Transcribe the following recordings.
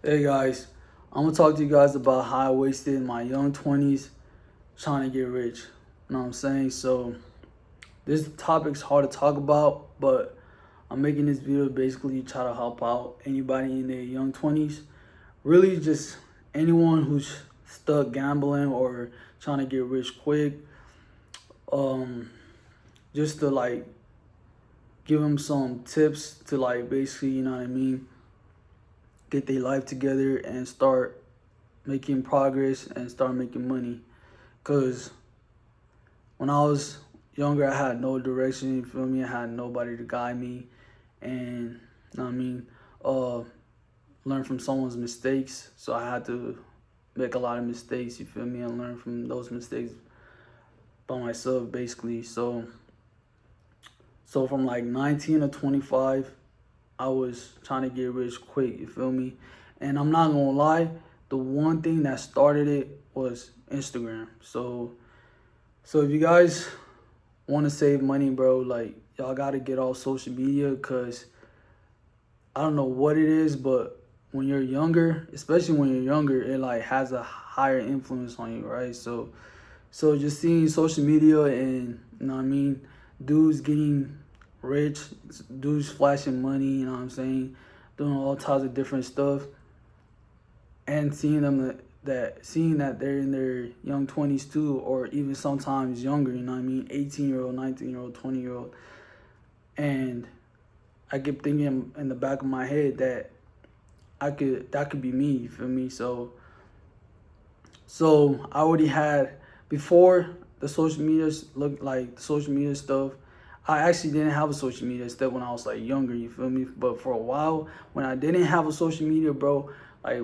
Hey guys, I'm gonna talk to you guys about how I wasted my young 20s trying to get rich. You know what I'm saying? So, this topic's hard to talk about, but I'm making this video to basically try to help out anybody in their young 20s. Really, just anyone who's stuck gambling or trying to get rich quick. Um, just to give them some tips to basically, you know what I mean, get their life together and start making progress and start making money. Cause when I was younger, I had no direction. You feel me? I had nobody to guide me, and you know what I mean, uh, learn from someone's mistakes. So I had to make a lot of mistakes. You feel me? And learn from those mistakes by myself, basically. So from like 19 to 25, I was trying to get rich quick. You feel me? And I'm not gonna lie, the one thing that started it was Instagram. So if you guys want to save money, bro, like y'all gotta get off social media, cause I don't know what it is, but when you're younger, especially when you're younger, it like has a higher influence on you, right? So just seeing social media and you know what I mean, dudes getting rich, dudes flashing money, you know what I'm saying, doing all types of different stuff, and seeing seeing that they're in their young 20s too, or even sometimes younger, you know what I mean, 18-year-old, 19-year-old, 20-year-old. And I kept thinking in the back of my head that that could be me, you feel me? So I already had, before the social media looked like the social media stuff, I actually didn't have a social media stuff when I was like younger, you feel me? But for a while, when I didn't have a social media, bro, like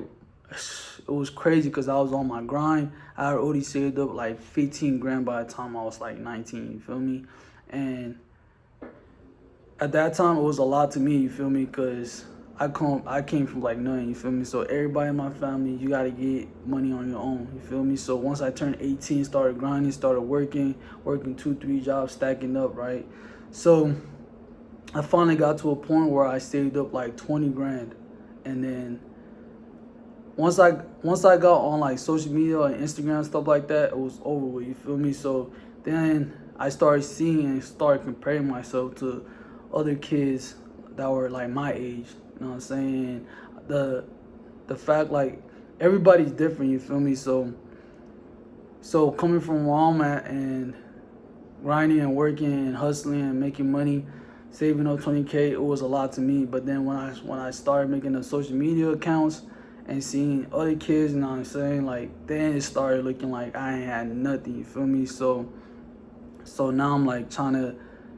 it was crazy because I was on my grind. I had already saved up like 15 grand by the time I was like 19, you feel me? And at that time, it was a lot to me, you feel me? Because I came from like nothing, you feel me? So everybody in my family, you gotta get money on your own, you feel me? So once I turned 18, started grinding, started working 2, 3 jobs, stacking up, right? So I finally got to a point where I saved up like 20 grand, and then once I got on like social media and Instagram and stuff like that, it was over with, you feel me? So then I started seeing and started comparing myself to other kids that were like my age, you know what I'm saying? The the fact like everybody's different, you feel me? So coming from where I'm at and grinding and working and hustling and making money, saving up 20K, it was a lot to me. But then when I started making the social media accounts and seeing other kids, you know what I'm saying, like then it started looking like I ain't had nothing, you feel me? So now I'm like trying to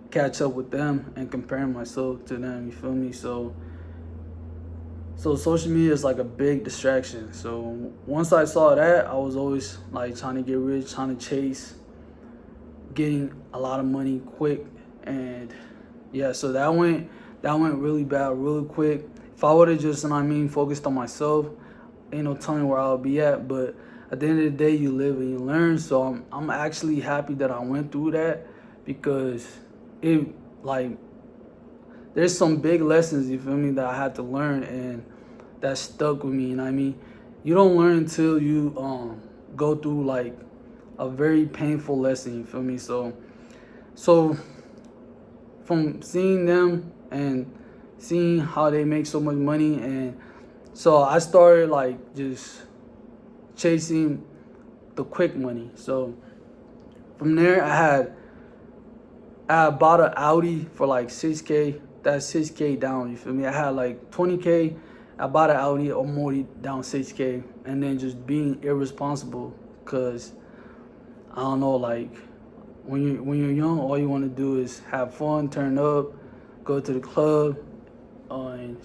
catch up with them and comparing myself to them, you feel me? So social media is like a big distraction. So once I saw that, I was always like trying to get rich, trying to chase getting a lot of money quick. And yeah, so that went really bad really quick. If I would have just, you know what I mean, focused on myself, ain't no telling where I'll be at. But at the end of the day, you live and you learn. So I'm actually happy that I went through that, because it like there's some big lessons, you feel me, that I had to learn, and that stuck with me. You know what I mean? You don't learn until you go through like a very painful lesson, you feel me? So from seeing them and seeing how they make so much money, and so I started like just chasing the quick money. So from there I bought an Audi for like 6K. That's 6K down, you feel me? I had like 20K. I bought an Audi, I'm already down 6K. And then just being irresponsible, because I don't know, like when you're young, all you want to do is have fun, turn up, go to the club, and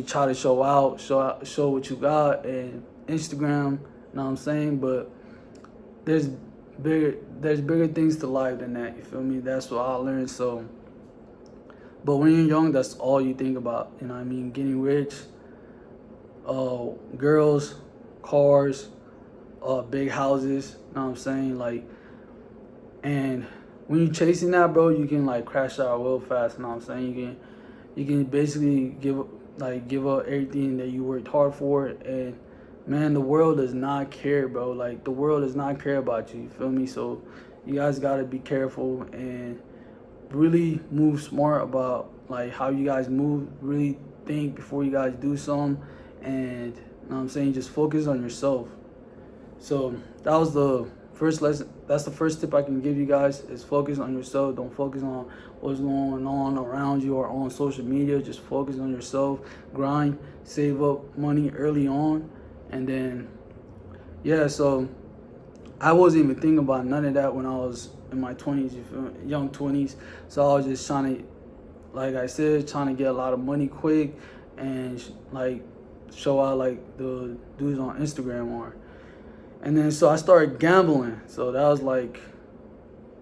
try to show what you got, and Instagram. You know what I'm saying? But there's there's bigger things to life than that. You feel me? That's what I learned. But when you're young, that's all you think about. You know what I mean? Getting rich, girls, cars, big houses. You know what I'm saying? And when you're chasing that, bro, you can like crash out real fast. You know what I'm saying? You can basically like give up everything that you worked hard for. And man, the world does not care, bro. Like the world does not care about you. You feel me? So you guys gotta be careful and really move smart about like how you guys move. Really think before you guys do something, and you know what I'm saying, just focus on yourself. So that was the first lesson. That's the first tip I can give you guys, is focus on yourself. Don't focus on what's going on around you or on social media. Just focus on yourself. Grind, save up money early on, and then yeah. So I wasn't even thinking about none of that when I was in my 20s, you feel me? Young 20s. So I was just trying to, like I said, trying to get a lot of money quick and like show out like the dudes on Instagram are. And then so I started gambling. So that was like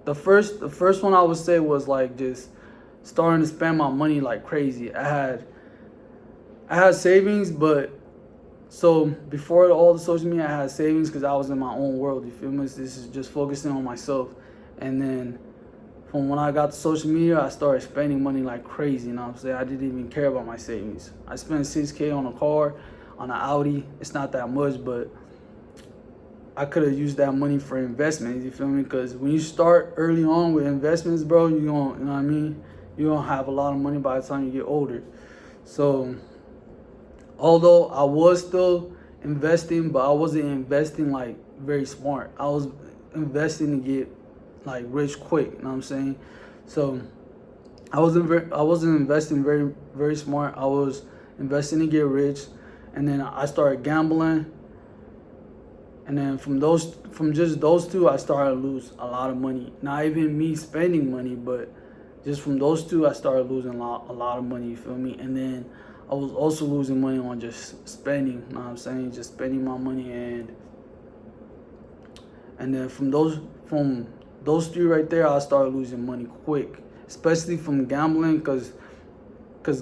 the first one I would say was like just starting to spend my money like crazy. I had savings, but so before all the social media, I had savings because I was in my own world. You feel me? This is just focusing on myself. And then from when I got to social media, I started spending money like crazy. You know what I'm saying? I didn't even care about my savings. I spent $6K on a car, on an Audi. It's not that much, but I could have used that money for investments. You feel me? Because when you start early on with investments, bro, you know what I mean? You don't have a lot of money by the time you get older. So although I was still investing, but I wasn't investing like very smart. I was investing to get like rich quick. You know what I'm saying? So I wasn't investing very smart. I was investing to get rich, and then I started gambling. And then from just those two, I started to lose a lot of money. Not even me spending money, but just from those two, I started losing a lot of money. You feel me? And then I was also losing money on just spending. You know what I'm saying? Just spending my money, and then from those three right there, I started losing money quick, especially from gambling, because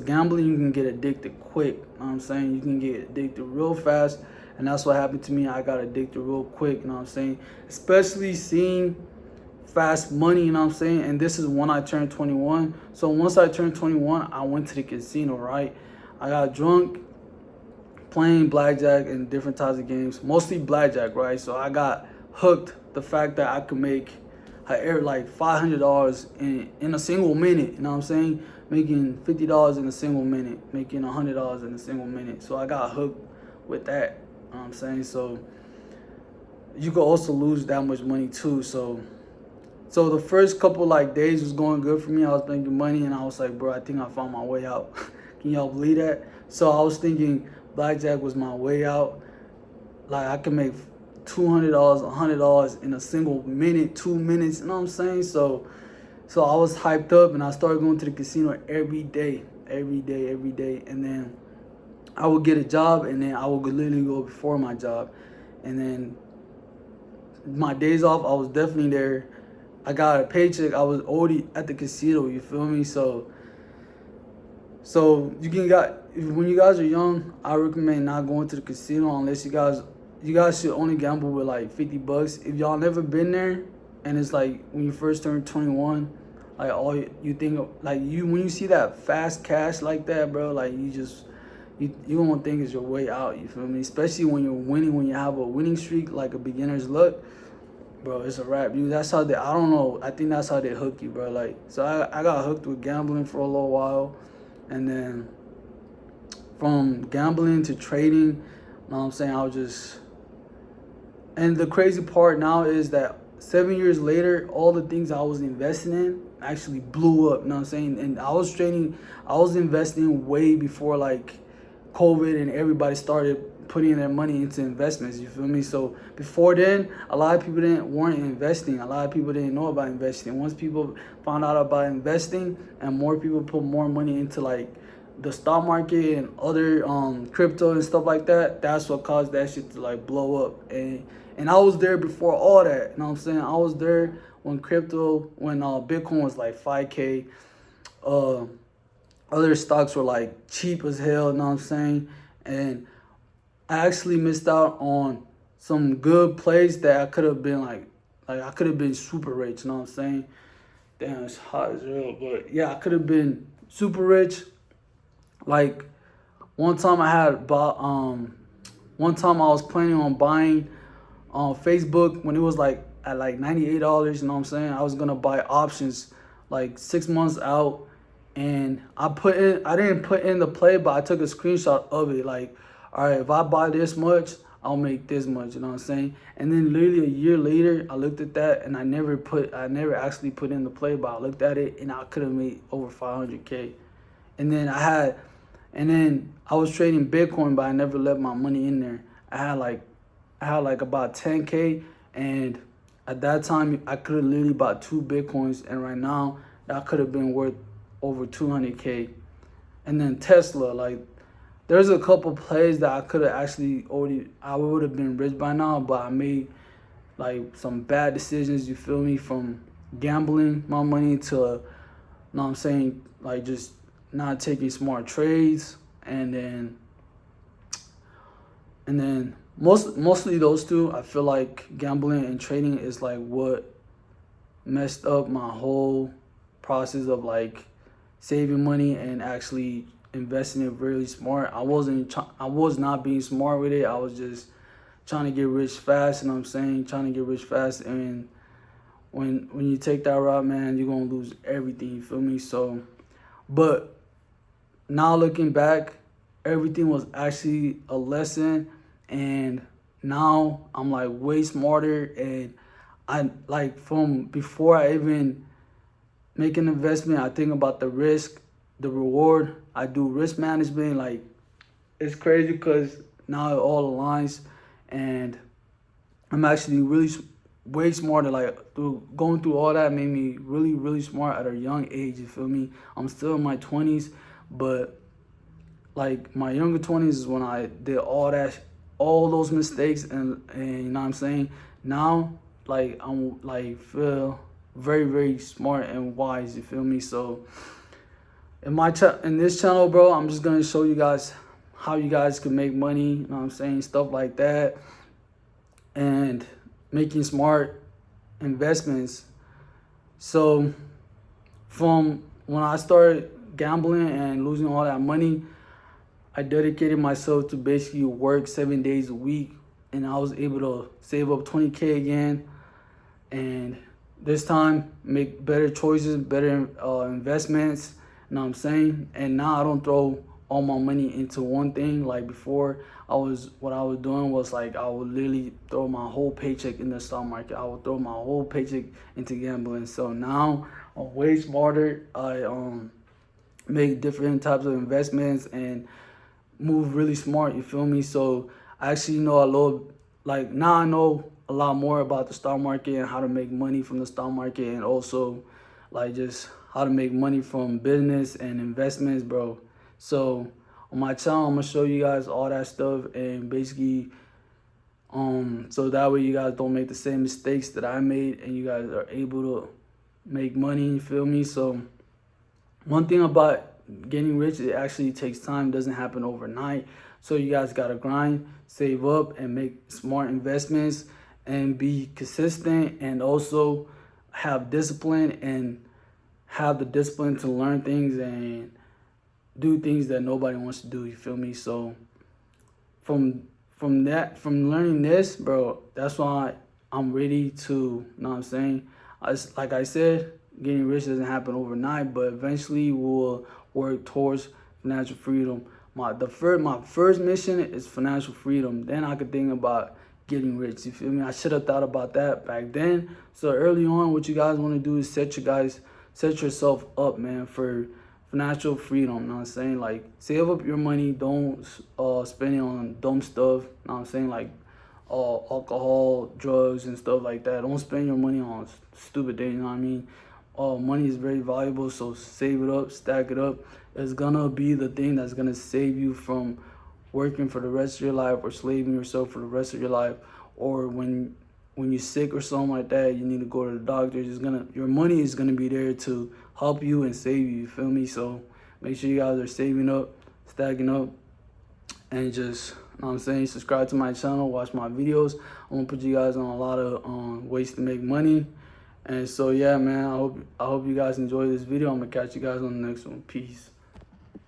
gambling, you can get addicted quick. You know what I'm saying? You can get addicted real fast. And that's what happened to me. I got addicted real quick, you know what I'm saying? Especially seeing fast money, you know what I'm saying? And this is when I turned 21. So once I turned 21, I went to the casino, right? I got drunk playing blackjack and different types of games, mostly blackjack, right? So I got hooked the fact that I could make like $500 in a single minute, you know what I'm saying? Making $50 in a single minute, making $100 in a single minute. So I got hooked with that. You know what I'm saying? So you could also lose that much money too. So the first couple like days was going good for me. I was making money, and I was like, bro, I think I found my way out. Can y'all believe that? So I was thinking blackjack was my way out. Like I could make $200, $100 in a single minute, 2 minutes. You know what I'm saying? So I was hyped up, and I started going to the casino every day, and then I would get a job, and then I would literally go before my job. And then my days off, I was definitely there. I got a paycheck. I was already at the casino, you feel me? So when you guys are young, I recommend not going to the casino unless you guys should only gamble with like $50. If y'all never been there, and it's like when you first turn 21, like all you think of, like when you see that fast cash like that, bro, like you don't think it's your way out, you feel me? Especially when you're winning, when you have a winning streak, like a beginner's luck, bro, it's a wrap. That's how I don't know, I think that's how they hook you, bro. Like, so I got hooked with gambling for a little while, and then from gambling to trading, you know what I'm saying, and the crazy part now is that 7 years later, all the things I was investing in actually blew up, you know what I'm saying? And I was investing way before like COVID and everybody started putting their money into investments, you feel me? So before then, a lot of people weren't investing. A lot of people didn't know about investing. Once people found out about investing and more people put more money into like the stock market and other crypto and stuff like that, that's what caused that shit to like blow up. And I was there before all that, you know what I'm saying? I was there when Bitcoin was like 5K. Other stocks were like cheap as hell, you know what I'm saying? And I actually missed out on some good plays that I could have been like I could have been super rich, you know what I'm saying? Damn, it's hot as hell, but yeah, I could have been super rich. Like one time I had bought one time I was planning on buying on Facebook when it was like at like $98, you know what I'm saying? I was gonna buy options like 6 months out, and I didn't put in the play, but I took a screenshot of it. Like, all right, if I buy this much, I'll make this much, you know what I'm saying? And then literally a year later, I looked at that and I never actually put in the play, but I looked at it and I could have made over 500K. And then I was trading Bitcoin, but I never let my money in there. I had like about 10K, and at that time I could have literally bought 2 Bitcoins, and right now that could have been worth over 200K. And then Tesla, like there's a couple plays that I could have actually I would have been rich by now, but I made like some bad decisions, you feel me, from gambling my money to, you know what I'm saying, like just not taking smart trades, and then mostly those two. I feel like gambling and trading is like what messed up my whole process of like saving money and actually investing it really smart. I was not being smart with it. I was just trying to get rich fast, you know what I'm saying? Trying to get rich fast, and when you take that route, man, you're gonna lose everything, you feel me? So, but now looking back, everything was actually a lesson, and now I'm like way smarter, and I like from before I even make an investment, I think about the risk, the reward. I do risk management. Like, it's crazy because now it all aligns, and I'm actually really way smarter. Like going through all that made me really smart at a young age. You feel me? I'm still in my 20s, but like my younger 20s is when I did all those mistakes, and you know what I'm saying. Now, like I'm like feel very smart and wise. You feel me? So in this channel, bro, I'm just gonna show you guys how you guys can make money. You know what I'm saying? Stuff like that, and making smart investments. So from when I started gambling and losing all that money, I dedicated myself to basically work 7 days a week, and I was able to save up 20K again, and this time make better choices, better investments, you know what I'm saying? And now I don't throw all my money into one thing. Like before, what I was doing was like I would literally throw my whole paycheck in the stock market. I would throw my whole paycheck into gambling. So now I'm way smarter. I make different types of investments and move really smart, you feel me? So I actually know a little, like now I know a lot more about the stock market and how to make money from the stock market, and also like just how to make money from business and investments, bro. So on my channel, I'm gonna show you guys all that stuff, and basically so that way you guys don't make the same mistakes that I made, and you guys are able to make money, you feel me? So one thing about getting rich, it actually takes time, doesn't happen overnight. So you guys gotta grind, save up, and make smart investments, and be consistent, and also have discipline, and have the discipline to learn things and do things that nobody wants to do, you feel me? So from learning this, bro, that's why I'm ready to, you know what I'm saying? Like I said, getting rich doesn't happen overnight, but eventually we'll work towards financial freedom. My first mission is financial freedom. Then I could think about getting rich. You feel me? I should have thought about that back then. So early on, what you guys want to do is set yourself up, man, for financial freedom. You know what I'm saying? Like, save up your money. Don't spend it on dumb stuff. You know what I'm saying? Like alcohol, drugs, and stuff like that. Don't spend your money on stupid things. You know what I mean? Money is very valuable, so save it up, stack it up. It's gonna be the thing that's gonna save you from working for the rest of your life, or slaving yourself for the rest of your life, or when you're sick or something like that, you need to go to the doctor. Your money is gonna be there to help you and save you. You feel me? So make sure you guys are saving up, stacking up, and just, you know what I'm saying, subscribe to my channel, watch my videos. I'm gonna put you guys on a lot of ways to make money. And so yeah, man, I hope you guys enjoy this video. I'm gonna catch you guys on the next one. Peace.